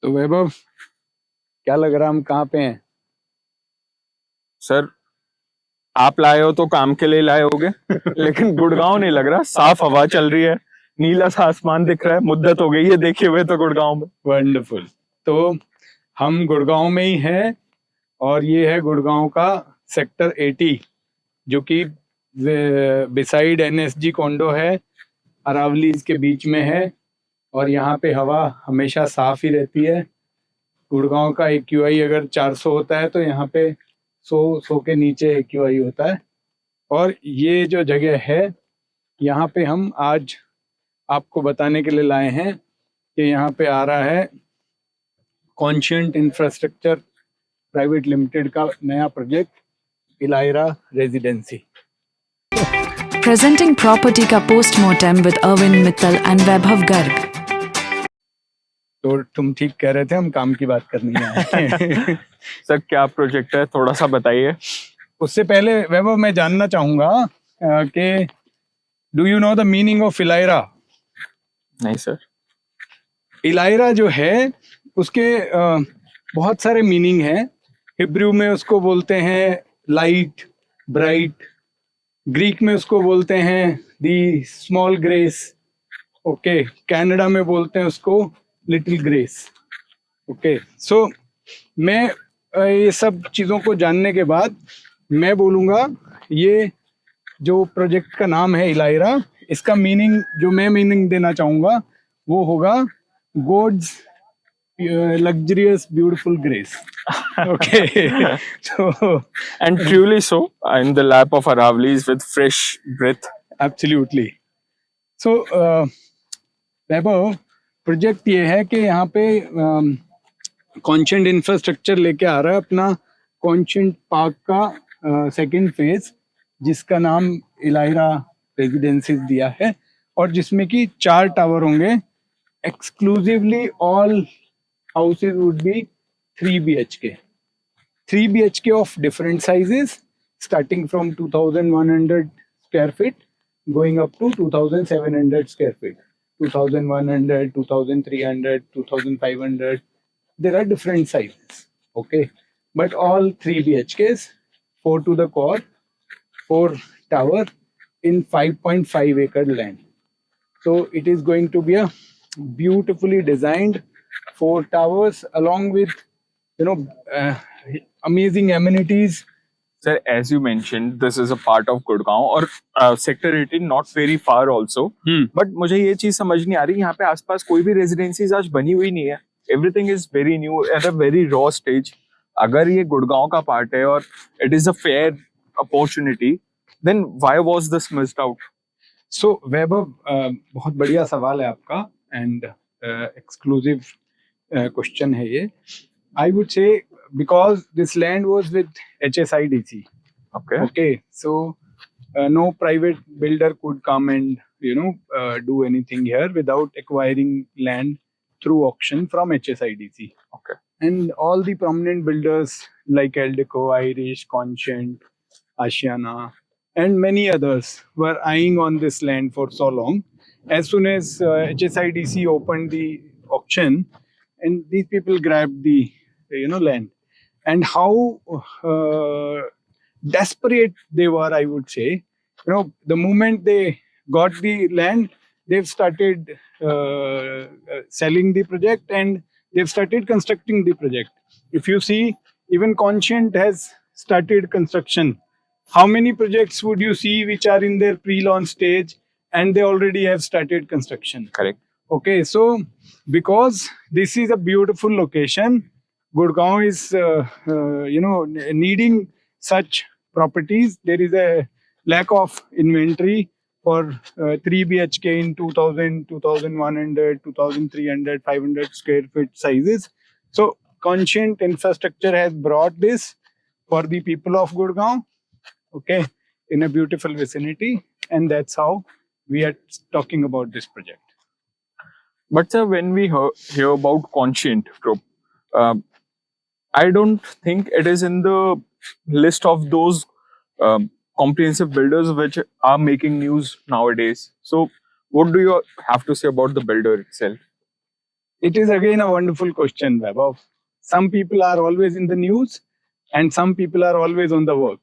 तो वैभव, क्या लग रहा हम कहाँ पे हैं? सर, आप लाए हो तो काम के लिए लाए होगे लेकिन गुड़गांव नहीं लग रहा। साफ हवा चल रही है, नीला सा आसमान दिख रहा है। मुद्दत हो गई है देखे हुए तो गुड़गांव में। वंडरफुल। तो हम गुड़गांव में ही हैं और ये है गुड़गांव का सेक्टर 80 जो कि बिसाइड NSG कॉन्डो है, अरावली इसके बीच में है और यहाँ पे हवा हमेशा साफ ही रहती है। गुड़गांव का AQI अगर 400 होता है तो यहाँ पे 100 के नीचे AQI होता है। और ये जो जगह है यहाँ पे हम आज आपको बताने के लिए लाए हैं कि यहाँ पे आ रहा है कॉन्शियंट इंफ्रास्ट्रक्चर प्राइवेट लिमिटेड का नया प्रोजेक्ट इलायरा रेजिडेंसी। Presenting property का postmortem with Arvind Mittal and Vaibhav Garg. तो तुम ठीक कह रहे थे, हम काम की बात करनी है। सर, क्या प्रोजेक्ट है, थोड़ा सा बताइए। उससे पहले वैभव, मैं जानना चाहूंगा कि do you know the meaning of इलायरा? नहीं सर। इलायरा जो है उसके बहुत सारे मीनिंग हैं। हिब्रू में उसको बोलते हैं लाइट, ब्राइट। ग्रीक में उसको बोलते हैं the small grace. Okay, Canada में बोलते हैं उसको लिटिल ग्रेस। ओके, सो मैं ये सब चीज़ों को जानने के बाद मैं बोलूँगा ये जो प्रोजेक्ट का नाम है इलायरा, इसका मीनिंग जो मैं मीनिंग देना चाहूँगा वो होगा God's luxurious beautiful grace. Okay. So and truly so, in the lap of Aravali's with fresh breath. Absolutely. So Vaibhav, project ये है कि यहाँ पे कॉन्शियंट इंफ्रास्ट्रक्चर लेके आ रहा है अपना कॉन्शियंट पार्क का सेकंड फेज, जिसका नाम इलायरा रेजिडेंसीज दिया है और जिसमें कि 4 टावर होंगे। Exclusively all houses would be 3 BHK. 3 BHK of different sizes, starting from 2,100 square feet, going up to 2,700 square feet. 2,100, 2,300, 2,500. There are different sizes. Okay, but all 3 BHKs, 4 to the core, 4 tower in 5.5 acre land. So it is going to be a beautifully designed 4 towers along with amazing amenities. Sir, as you mentioned, this is a part of Gurgaon और sector 18 not very far also. But मुझे ये चीज समझ नहीं आ रही, यहाँ पे आसपास कोई भी रेजिडेंसीज आज बनी हुई नहीं है। Everything is very new at a very raw stage. अगर ये गुड़गांव का पार्ट है और it is a fair opportunity, then why was this missed out? So वैभव, बहुत बढ़िया सवाल है आपका and exclusive question है ये। I would say because this land was with HSIDC. Okay. So no private builder could come and do anything here without acquiring land through auction from HSIDC. Okay. And all the prominent builders like Eldeco, Irish, Conscient, Ashiana, and many others were eyeing on this land for so long. As soon as HSIDC opened the auction, and these people grabbed the land, and how desperate they were, I would say. The moment they got the land, they've started selling the project and they've started constructing the project. If you see, even Conscient has started construction. How many projects would you see which are in their pre-launch stage and they already have started construction? Correct. Okay, so because this is a beautiful location, Gurgaon is needing such properties. There is a lack of inventory for 3 BHK in 2,000, 2,100, 2,300, 500 square feet sizes. So Conscient Infrastructure has brought this for the people of Gurgaon, okay, in a beautiful vicinity, and that's how we are talking about this project. But sir, when we hear about Conscient Group, I don't think it is in the list of those comprehensive builders which are making news nowadays. So what do you have to say about the builder itself? It is again a wonderful question, Vaibhav. Some people are always in the news and some people are always on the work.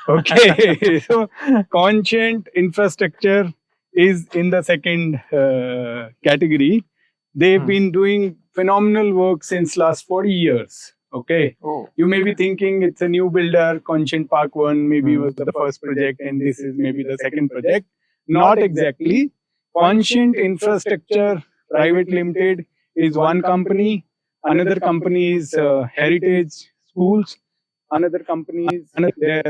Okay, so conscient infrastructure is in the second category. They've been doing phenomenal work since last 40 years. Okay, Oh, you may be thinking it's a new builder, Conscient Park 1 maybe was the first project and this is maybe the second project. Not exactly. Conscient Infrastructure Private Limited is one company. Another company is Heritage Schools. Another company is their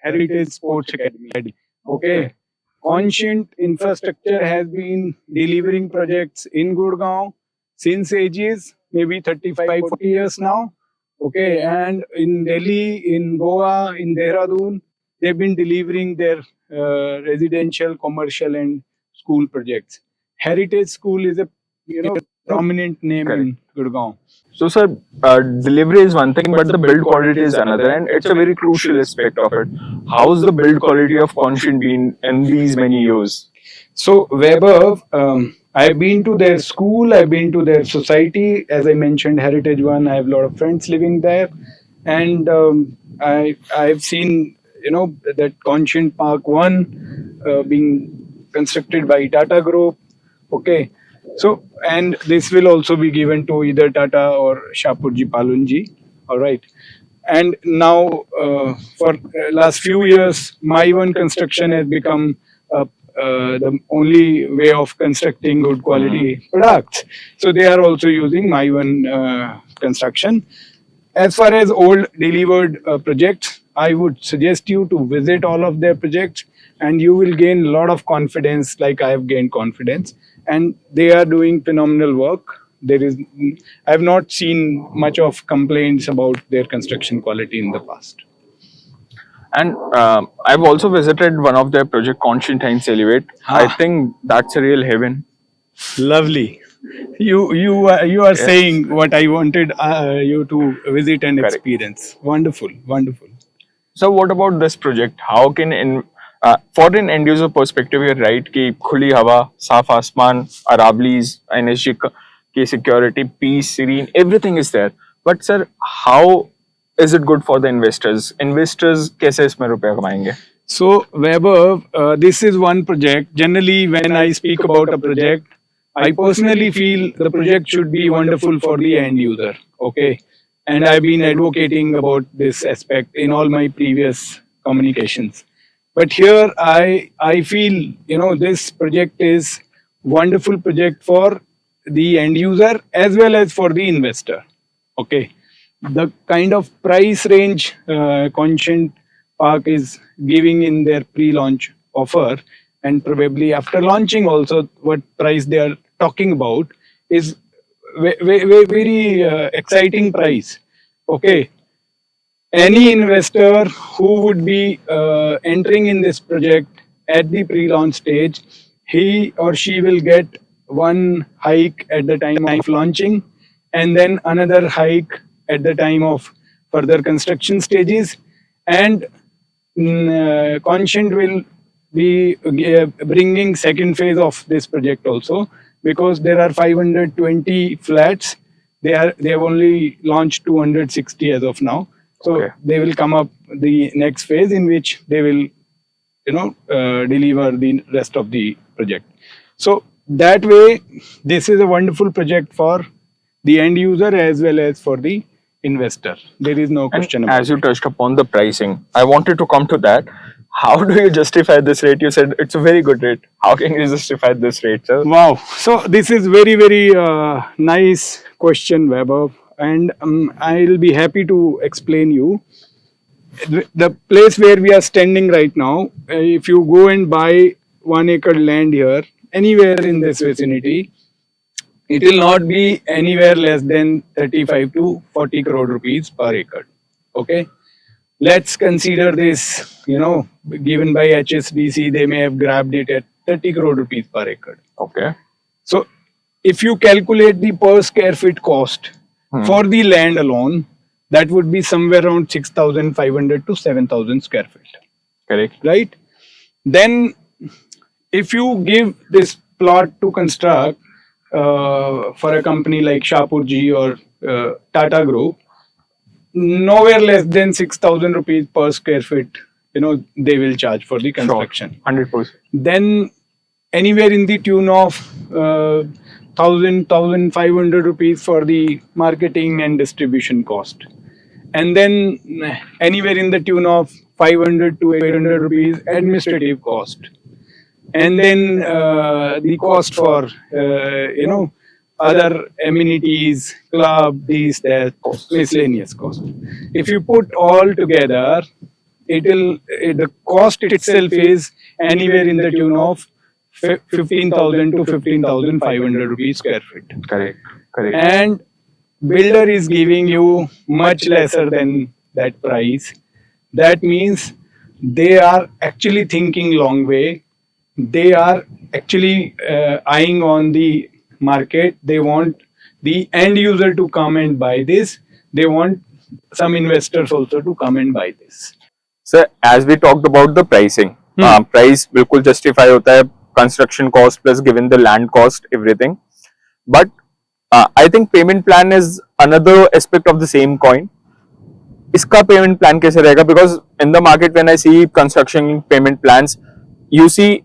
Heritage Sports Academy. Okay. Conscient Infrastructure has been delivering projects in Gurgaon since ages, maybe 35, 40 years now. Okay. And in Delhi, in Goa, in Dehradun, they've been delivering their residential, commercial, and school projects. Heritage School is a prominent name in Gurgaon. so sir, delivery is one thing, but the build quality is another, and it's a very crucial aspect of it. How's the build quality of Conscient been in these many years? So Vaibhav, I've been to their school, I've been to their society. As I mentioned, Heritage One, I have a lot of friends living there, and I've seen that Conscient Park One being constructed by Tata Group. Okay, so and this will also be given to either Tata or Shapurji Palunji. All right. And now, for last few years, My One Construction has become the only way of constructing good quality products. So they are also using My One Construction. As far as old delivered projects, I would suggest you to visit all of their projects, and you will gain a lot of confidence, like I have gained confidence. And they are doing phenomenal work. I have not seen much of complaints about their construction quality in the past. And I've also visited one of their project, Conscient Heinz Elevate. I think that's a real heaven. Lovely. You are saying what I wanted you to visit and Correct. experience. Wonderful, wonderful. So what about this project? How can for an end user perspective, you're right कि खुली हवा, साफ आसमान, Aravallis, NSG की security, peace, serene, everything is there. But sir, how is it good for the investors? Investors कैसे इसमें रुपया कमाएंगे? So, Vaibhav, this is one project. Generally, when I speak about a project, I personally feel the project should be wonderful for the end user. Okay. And I've been advocating about this aspect in all my previous communications. But here I feel, this project is wonderful project for the end user as well as for the investor. Okay. The kind of price range Conscient Park is giving in their pre-launch offer, and probably after launching also, what price they are talking about is very exciting price. Okay. Any investor who would be entering in this project at the pre-launch stage, he or she will get one hike at the time of launching, and then another hike at the time of further construction stages. And Conscient will be bringing second phase of this project also, because there are 520 flats. They have only launched 260 as of now. So Okay. they will come up the next phase in which they will, deliver the rest of the project. So that way, this is a wonderful project for the end user as well as for the investor. There is no question And about as you touched upon the pricing, I wanted to come to that. How do you justify this rate? You said it's a very good rate. How can you justify this rate, sir? Wow. So this is very, very nice question, Vaibhav. And I'll be happy to explain you. The place where we are standing right now, if you go and buy 1 acre land here, anywhere in this vicinity, it will not be anywhere less than 35 to 40 crore rupees per acre. Okay. Let's consider this, given by HSBC, they may have grabbed it at 30 crore rupees per acre. Okay. So if you calculate the per square feet cost for the land alone, that would be somewhere around 6,500 to 7,000 square feet, Correct. right? Then if you give this plot to construct for a company like Shapurji or Tata Group, nowhere less than 6,000 rupees per square feet, they will charge for the construction. 100%. Then anywhere in the tune of 1,500 rupees for the marketing and distribution cost. And then anywhere in the tune of 500 to 800 rupees administrative cost. And then the cost for, other amenities, club, these, that, miscellaneous cost. If you put all together, the cost itself is anywhere in the tune of 15,000 to 15,500 rupees square feet. Correct. And builder is giving you much lesser than that price. That means they are actually thinking long way. They are actually eyeing on the market. They want the end user to come and buy this. They want some investors also to come and buy this. Sir, as we talked about the pricing, price बिल्कुल justify होता है, construction cost plus given the land cost, everything. But I think payment plan is another aspect of the same coin. इसका payment plan कैसे रहेगा? Because in the market when I see construction payment plans, you see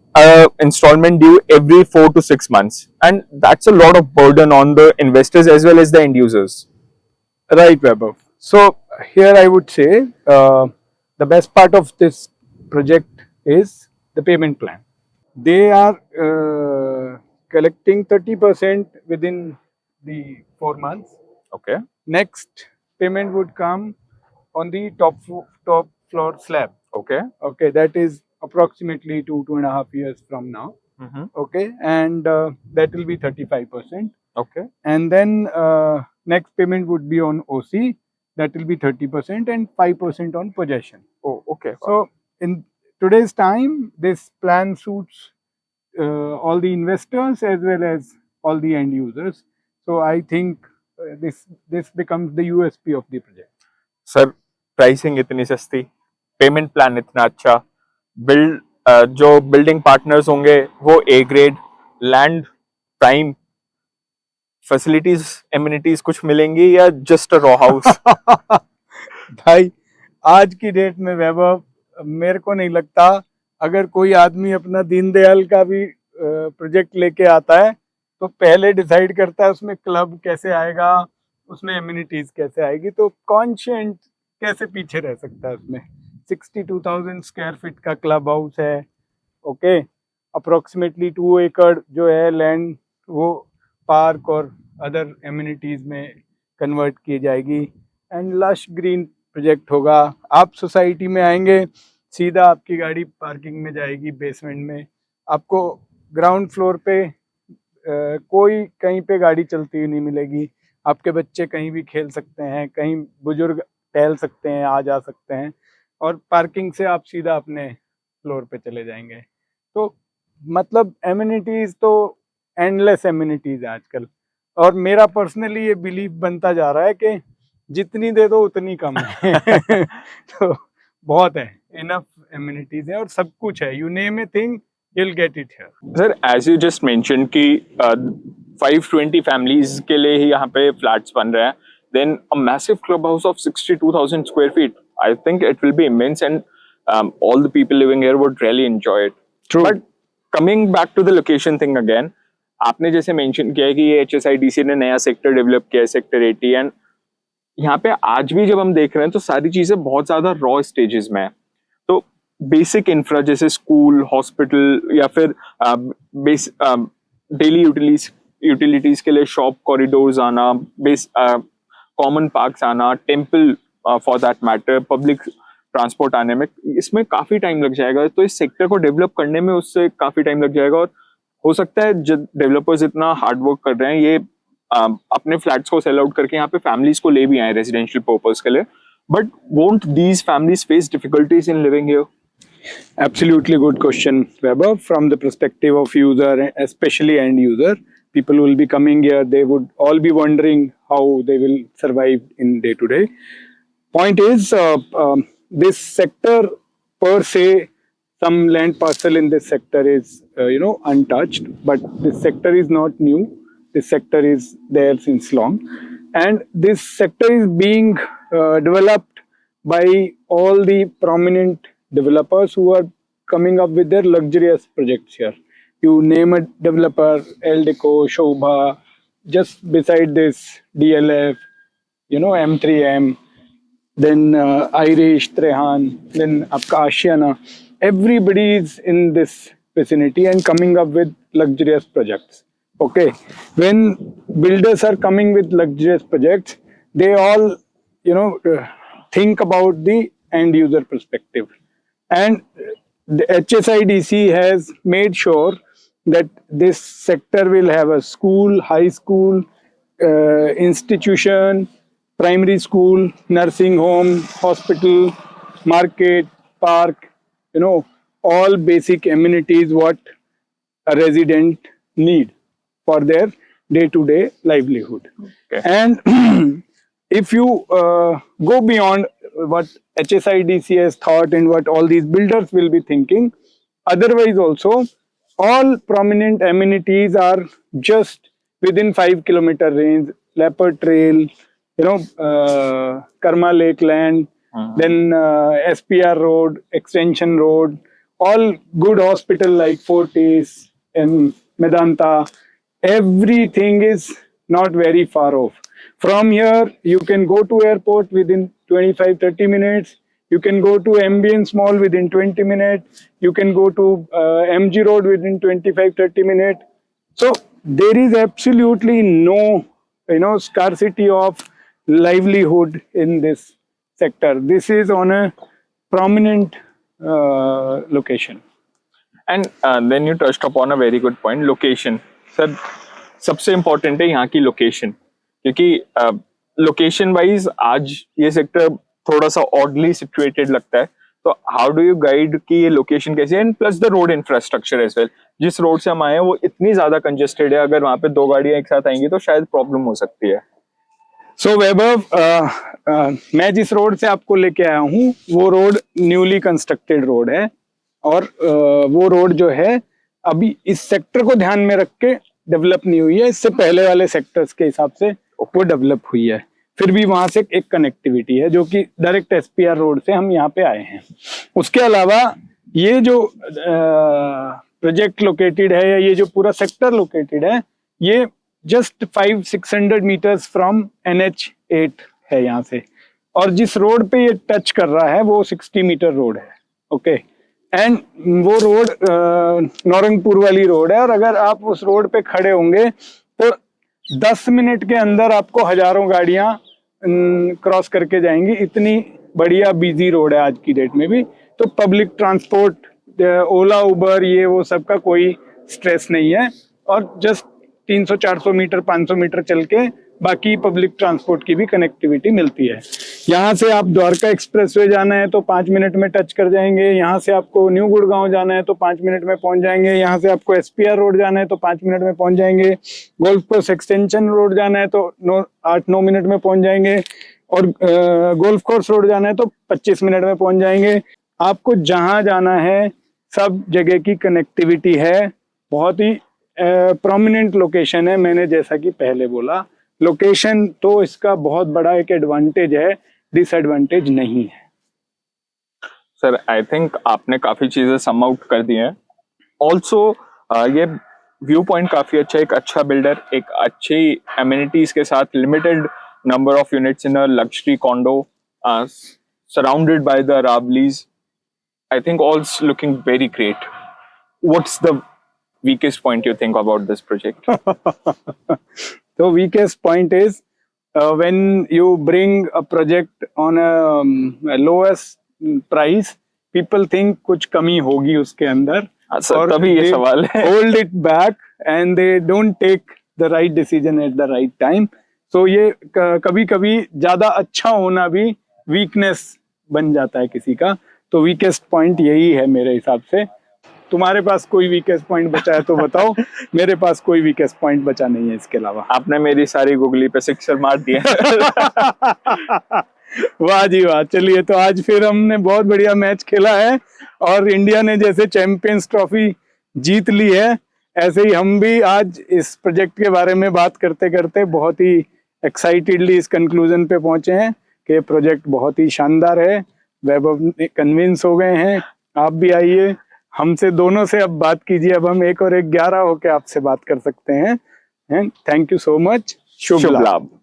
installment due every 4 to 6 months, and that's a lot of burden on the investors as well as the end users. Right, Vaibhav. So here I would say the best part of this project is the payment plan. They are collecting 30% within the 4 months. Okay. Next payment would come on the top floor slab. Okay. Okay, that is approximately 2.5 years from now. Okay, and that will be 35%. Okay. And then next payment would be on OC, that will be 30% and 5% on possession. Oh, okay. So in today's time, this plan suits all the investors as well as all the end users. So I think this becomes the USP of the project. Sir, pricing इतनी सस्ती, payment plan इतना अच्छा, जो building partners होंगे वो A grade, land prime, facilities, amenities कुछ मिलेंगी या just a raw house? भाई आज की डेट में वैभव मेरे को नहीं लगता अगर कोई आदमी अपना दीनदयाल का भी प्रोजेक्ट लेके आता है तो पहले डिसाइड करता है उसमें क्लब कैसे आएगा, उसमें एमिनिटीज कैसे आएगी, तो कॉन्शियंट कैसे पीछे रह सकता है उसमें। 62,000 स्क्वायर फीट का क्लब हाउस है, ओके, अप्रोक्सीमेटली 2 एकड़ जो है लैंड वो पार्क और अदर एमिनिटीज में कन्वर्ट की जाएगी एंड लश ग्रीन प्रोजेक्ट होगा। आप सोसाइटी में आएंगे, सीधा आपकी गाड़ी पार्किंग में जाएगी बेसमेंट में, आपको ग्राउंड फ्लोर पे कोई कहीं पे गाड़ी चलती हुई नहीं मिलेगी, आपके बच्चे कहीं भी खेल सकते हैं, कहीं बुजुर्ग टहल सकते हैं, आ जा सकते हैं, और पार्किंग से आप सीधा अपने फ्लोर पे चले जाएंगे। तो मतलब एमिनिटीज़ तो एंडलेस एमिनिटीज़ है आजकल, और मेरा पर्सनली ये बिलीव बनता जा रहा है कि जितनी दे दो उतनी कम है। तो बहुत है, इनफ एमिनिटीज़ है और सब कुछ है, you name a thing you'll get it here. Sir, as you just mentioned कि 520 families के लिए ही यहाँ पे flats बन रहे हैं, then a massive clubhouse of 62,000 square feet, I think it will be immense and all the people living here would really enjoy it. True. But coming back to the location thing again, आपने जैसे mention किया है कि ये HSIDC ने नया sector develop किया है, सेक्टर 80, एंड यहाँ पे आज भी जब हम देख रहे हैं तो सारी चीजें बहुत ज्यादा रॉ स्टेजेस में है। तो बेसिक इंफ्रा जैसे स्कूल, हॉस्पिटल या फिर डेली यूटिलिटीज के लिए शॉप कॉरिडोर्स आना, कॉमन पार्क्स आना, temple for that matter, public transport आने में, इसमें काफी टाइम लग जाएगा। तो इस सेक्टर को डेवलप करने में उससे काफी टाइम लग जाएगा, और हो सकता है जब डेवलपर्स इतना हार्ड वर्क कर रहे हैं, ये अपने फ्लैट्स को सेल आउट करके यहाँ पे फैमिलीज को ले भी आए रेजिडेंशियल पर्पस के लिए, but won't these families face difficulties in living here? Absolutely good question, Vaibhav. From the perspective of user, especially end user, people will be coming here, they would all be wondering how they will survive in day to day. Point is, this sector per se, some land parcel in this sector is, untouched, but this sector is not new. This sector is there since long, and this sector is being developed by all the prominent developers who are coming up with their luxurious projects here. You name a developer, Eldeco, Shobha, just beside this DLF, M3M, then Irish, Trehan, then Apka Ashiana. Everybody is in this vicinity and coming up with luxurious projects. Okay, when builders are coming with luxurious projects, they all, think about the end user perspective. And the HSIDC has made sure that this sector will have a school, high school, institution, primary school, nursing home, hospital, market, park, all basic amenities what a resident need for their day-to-day livelihood. Okay. And if you go beyond what HSIDC has thought and what all these builders will be thinking, otherwise also, all prominent amenities are just within 5-kilometer range. Leopard Trail, Karma Lake Land, then SPR Road, Extension Road, all good hospital like Fortis and Medanta. Everything is not very far off. From here, you can go to airport within 25-30 minutes. You can go to Ambience Mall within 20 minutes. You can go to MG Road within 25-30 minutes. So there is absolutely no, scarcity of livelihood in this sector. This is on a prominent location. And then you touched upon a very good point, location. Sir, सबसे important है यहाँ की location, क्योंकि location wise आज ये sector थोड़ा सा oddly situated लगता है. तो हाउ डू यू गाइड कि ये लोकेशन कैसी है, and plus the road infrastructure as well. जिस रोड से हम आए हैं वो इतनी ज्यादा कंजेस्टेड है, अगर वहां पे 2 गाड़ियां एक साथ आएंगी तो शायद प्रॉब्लम हो सकती है. सो वैभव, मैं जिस रोड से आपको लेके आया हूँ वो रोड न्यूली कंस्ट्रक्टेड रोड है, और वो रोड जो है अभी इस सेक्टर को ध्यान में रख के डेवलप नहीं हुई है. इससे पहले वाले सेक्टर्स के हिसाब से वो डेवलप हुई है. फिर भी वहां से एक कनेक्टिविटी है जो कि डायरेक्ट SPR रोड से हम यहाँ पे आए हैं. उसके अलावा ये जो प्रोजेक्ट लोकेटेड है, या ये जो पूरा सेक्टर लोकेटेड है, ये जस्ट 500-600 मीटर्स फ्रॉम NH8 है यहाँ से. और जिस रोड पे ये टच कर रहा है वो 60 मीटर रोड है. ओके, एंड वो रोड नौरंगपुर वाली रोड है, और अगर आप उस रोड पे खड़े होंगे तो 10 मिनट के अंदर आपको हजारों गाड़ियां क्रॉस करके जाएंगी. इतनी बढ़िया बिजी रोड है आज की डेट में भी. तो पब्लिक ट्रांसपोर्ट, ओला, उबर, ये वो सबका कोई स्ट्रेस नहीं है, और जस्ट 300-400 मीटर 500 मीटर चल के बाकी पब्लिक ट्रांसपोर्ट की भी कनेक्टिविटी मिलती है. यहाँ से आप द्वारका एक्सप्रेसवे जाना है तो 5 मिनट में टच कर जाएंगे. यहाँ से आपको न्यू गुड़गांव जाना है तो 5 मिनट में पहुंच जाएंगे. यहाँ से आपको SPR रोड जाना है तो 5 मिनट में पहुंच जाएंगे. गोल्फ कोर्स एक्सटेंशन रोड जाना है तो 8-9 मिनट में पहुंच जाएंगे. और गोल्फ कोर्स रोड जाना है तो 25 मिनट में पहुंच जाएंगे. आपको जहाँ जाना है सब जगह की कनेक्टिविटी है. बहुत ही प्रोमिनेंट लोकेशन है. मैंने जैसा कि पहले बोला, लोकेशन तो इसका बहुत बड़ा एक एडवांटेज है, डिसएडवांटेज नहीं है. सर, आई थिंक आपने काफी चीजें सम आउट कर दी हैं. ऑल्सो ये व्यू पॉइंट काफी अच्छा, एक अच्छा बिल्डर, एक अच्छी एमिनिटीज के साथ, limited number of units in a luxury condo, surrounded by the Aravallis. I think all's looking very great. What's the weakest point you think about this project? The weakest point is when you bring a project on a lowest price, people think कुछ कमी होगी उसके अंदर, और तभी ये सवाल है. Hold it back and they don't take the right decision at the right time. So ये कभी-कभी ज्यादा अच्छा होना भी weakness बन जाता है किसी का. तो weakest point यही है मेरे हिसाब से. तुम्हारे पास कोई वीकेस्ट पॉइंट बचा है तो बताओ. मेरे पास कोई वीकेस्ट पॉइंट बचा नहीं है इसके अलावा. आपने मेरी सारी गुगली पे सिक्सर मार दिया. वाह जी वाह. चलिए, तो आज फिर हमने बहुत बढ़िया मैच खेला है और इंडिया ने जैसे चैंपियंस ट्रॉफी जीत ली है, ऐसे ही हम भी आज इस प्रोजेक्ट के बारे में बात करते करते बहुत ही एक्साइटेडली इस कंक्लूजन पे पहुंचे हैं कि ये प्रोजेक्ट बहुत ही शानदार है। वैभव कन्विंस हो गए हैं, आप भी आइए, हमसे दोनों से अब बात कीजिए। अब हम 1 और 1 11 होके आपसे बात कर सकते हैं। Thank you so much. शुभ शुभ लाभ। लाभ।